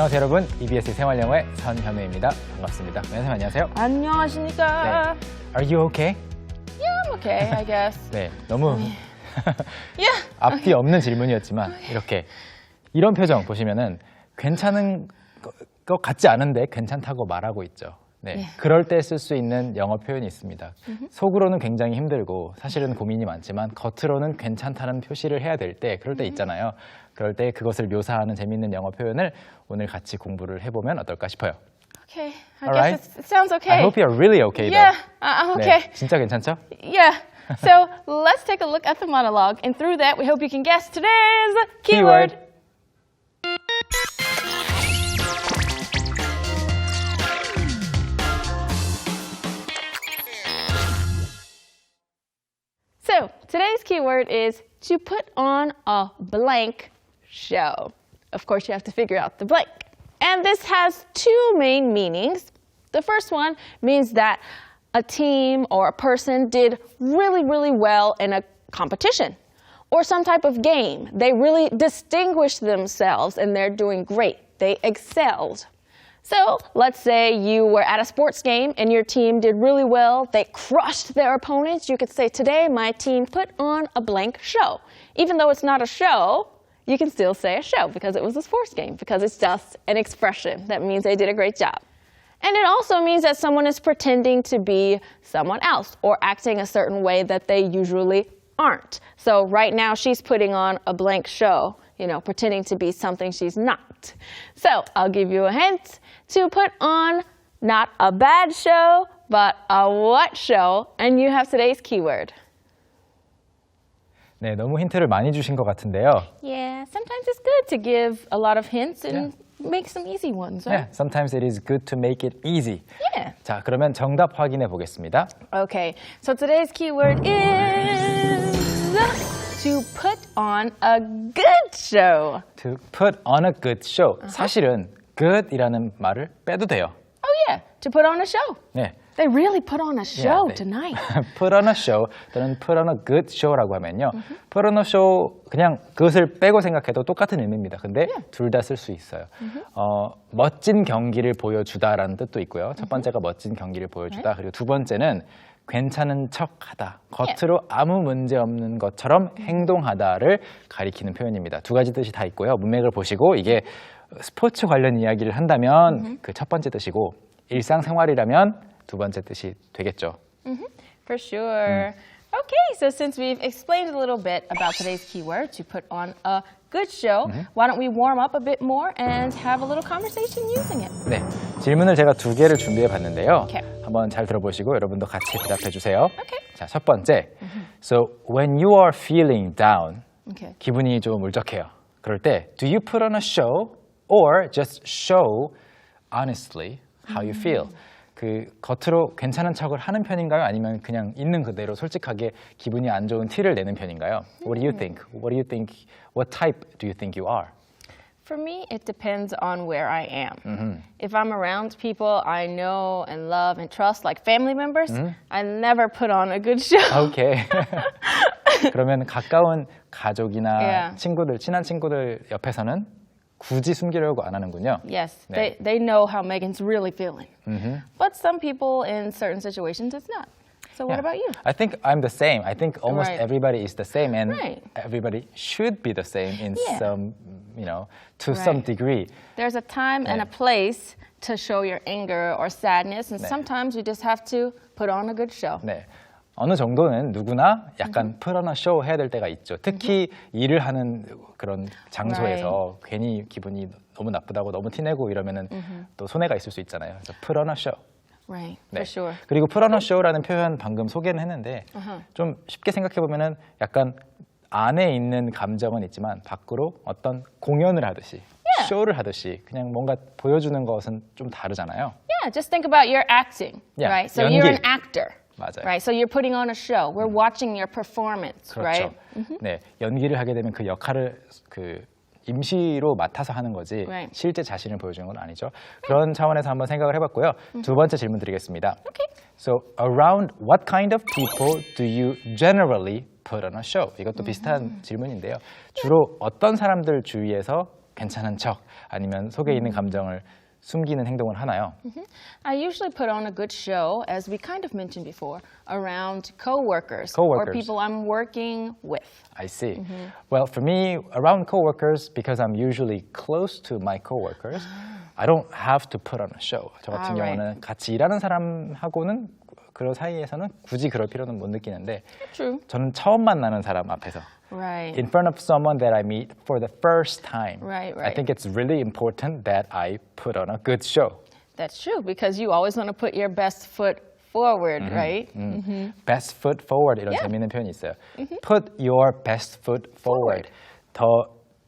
안녕하세요 여러분, ebse 생활영어의 선현우입니다. 반갑습니다. 선생님 안녕하세요. 안녕하십니까. 네. Are you okay? Yeah, I'm okay, I guess. 네, 너무 Yeah. 앞뒤 없는 질문이었지만 이렇게 이런 표정 보시면은 괜찮은 것 같지 않은데 괜찮다고 말하고 있죠. 네, 그럴 때 쓸 수 있는 영어 표현이 있습니다. 속으로는 굉장히 힘들고 사실은 고민이 많지만 겉으로는 괜찮다는 표시를 해야 될 때 그럴 때 있잖아요. 그럴 때 그것을 묘사하는 재미있는 영어 표현을 오늘 같이 공부를 해보면 어떨까 싶어요. Okay, I Alright. guess it sounds okay. I hope you're really okay though. Yeah, I'm okay. 네, 진짜 괜찮죠? Yeah. So let's take a look at the monologue, and through that, we hope you can guess today's keyword. So today's keyword is to put on a blank show. Of course, you have to figure out the blank. And this has two main meanings. The first one means that a team or a person did really well in a competition or some type of game. They really distinguished themselves and they're doing great. They excelled. So let's say you were at a sports game and your team did really well. They crushed their opponents. You could say, today my team put on a blank show. Even though it's not a show, you can still say a show because it was a sports game, because it's just an expression that means they did a great job. And it also means that someone is pretending to be someone else or acting a certain way that they usually aren't. So right now she's putting on a blank show, you know, pretending to be something she's not. So I'll give you a hint. To put on not a bad show, but a what show, and you have today's keyword. 네, 너무 힌트를 많이 주신 것 같은데요. Yeah, sometimes it's good to give a lot of hints and make some easy ones, right? Yeah, sometimes it is good to make it easy. Yeah. 자, 그러면 정답 확인해 보겠습니다. Okay, so today's keyword is to put on a good show. To put on a good show. 사실은 good이라는 말을 빼도 돼요. Oh yeah, to put on a show. 네. They really put on a show 네. tonight. put on a show 또는 put on a good show라고 하면요. put on a show 그냥 그것을 빼고 생각해도 똑같은 의미입니다. 근데 둘 다 쓸 수 있어요. 멋진 경기를 보여주다라는 뜻도 있고요. 첫 번째가 멋진 경기를 보여주다. 그리고 두 번째는 괜찮은 척하다. 겉으로 아무 문제 없는 것처럼 행동하다를 가리키는 표현입니다. 두 가지 뜻이 다 있고요. 문맥을 보시고 이게 스포츠 관련 이야기를 한다면 그 첫 번째 뜻이고 일상생활이라면 두 번째 뜻이 되겠죠. For sure. Okay, so since we've explained a little bit about today's keyword, to put on a good show, why don't we warm up a bit more and have a little conversation using it? 네, 질문을 제가 두 개를 준비해 봤는데요. Okay. 한번 잘 들어보시고 여러분도 같이 대답해 주세요. Okay. 자, 첫 번째. So, when you are feeling down, Okay. 기분이 좀 울적해요. 그럴 때, do you put on a show or just show honestly how you feel? 그 겉으로 괜찮은 척을 하는 편인가요? 아니면 그냥 있는 그대로 솔직하게 기분이 안 좋은 티를 내는 편인가요? What do you think? What do you think? What type do you think you are? For me, it depends on where I am. If I'm around people I know and love and trust, like family members, I never put on a good show. 오케이. 그러면 가까운 가족이나 Yeah. 친구들, 친한 친구들 옆에서는 굳이 숨기려고 안 하는군요. Yes, 네. they know how Megan's really feeling. But some people in certain situations, it's not. So what about you? I think I'm the same. I think almost Right. everybody is the same, and Right. everybody should be the same in Yeah. some, to some Right. degree. There's a time and 네. a place to show your anger or sadness, and 네. sometimes you just have to put on a good show. 네. 어느 정도는 누구나 약간 put on a show 해야 될 때가 있죠. 특히 일을 하는 그런 장소에서 괜히 기분이 너무 나쁘다고 너무 티내고 이러면은 또 손해가 있을 수 있잖아요. 그래서 put on a show. Right, 네. for sure. 그리고 put on a show라는 표현 방금 소개는 했는데 좀 쉽게 생각해 보면은 약간 안에 있는 감정은 있지만 밖으로 어떤 공연을 하듯이 쇼를 하듯이 그냥 뭔가 보여주는 것은 좀 다르잖아요. Yeah, just think about your acting, Yeah, right? So 연기. you're an actor, 맞아요. right? So you're putting on a show. We're watching your performance, 그렇죠. right? 네, 연기를 하게 되면 그 역할을 임시로 맡아서 하는 거지 Right. 실제 자신을 보여주는 건 아니죠. 그런 차원에서 한번 생각을 해봤고요. 두 번째 질문 드리겠습니다. Okay. So, around what kind of people do you generally put on a show? 이것도 비슷한 질문인데요. 주로 어떤 사람들 주위에서 괜찮은 척 아니면 속에 있는 감정을 숨기는 행동을 하나요? I usually put on a good show, as we kind of mentioned before, around coworkers Coworkers. or people I'm working with. I see. Well, for me, around coworkers, because I'm usually close to my coworkers, I don't have to put on a show. 저 같은 right. 경우는 같이 일하는 사람하고는 그 사이에서는 굳이 그럴 필요는 못 느끼는데 True. 저는 처음 만나는 사람 앞에서 Right. in front of someone that I meet for the first time, Right, I right. think it's really important that I put on a good show. That's true, because you always want to put your best foot forward, right? Best foot forward 이런 Yeah. 재미있는 표현이 있어요. Put your best foot forward. 더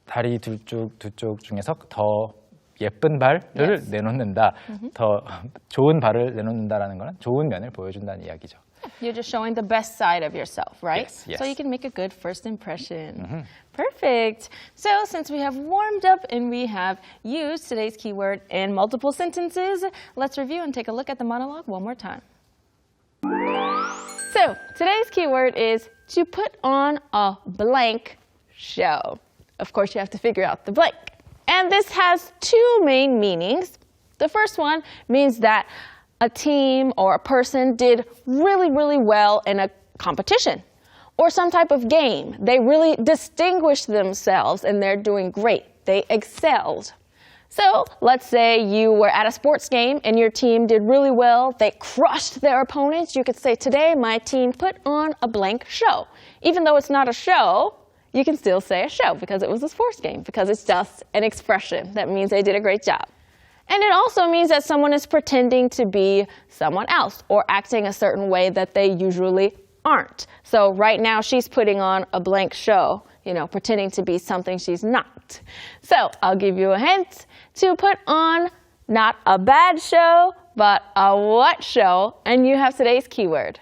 다리 두 쪽 중에서 더 예쁜 발을 Yes. 내놓는다. 더 좋은 발을 내놓는다라는 거는 좋은 면을 보여준다는 이야기죠. You're just showing the best side of yourself, right? Yes, yes. So you can make a good first impression. Perfect. So since we have warmed up and we have used today's keyword in multiple sentences, let's review and take a look at the monologue one more time. So today's keyword is to put on a blank show. Of course, you have to figure out the blank. And this has two main meanings. The first one means that a team or a person did really, really well in a competition or some type of game. They really distinguished themselves and they're doing great. They excelled. So let's say you were at a sports game and your team did really well. They crushed their opponents. You could say, today my team put on a blank show. Even though it's not a show, you can still say a show because it was a sports game, because it's just an expression. That means they did a great job. And it also means that someone is pretending to be someone else or acting a certain way that they usually aren't. So right now she's putting on a blank show, pretending to be something she's not. So I'll give you a hint. To put on not a bad show, but a what show? And you have today's keyword.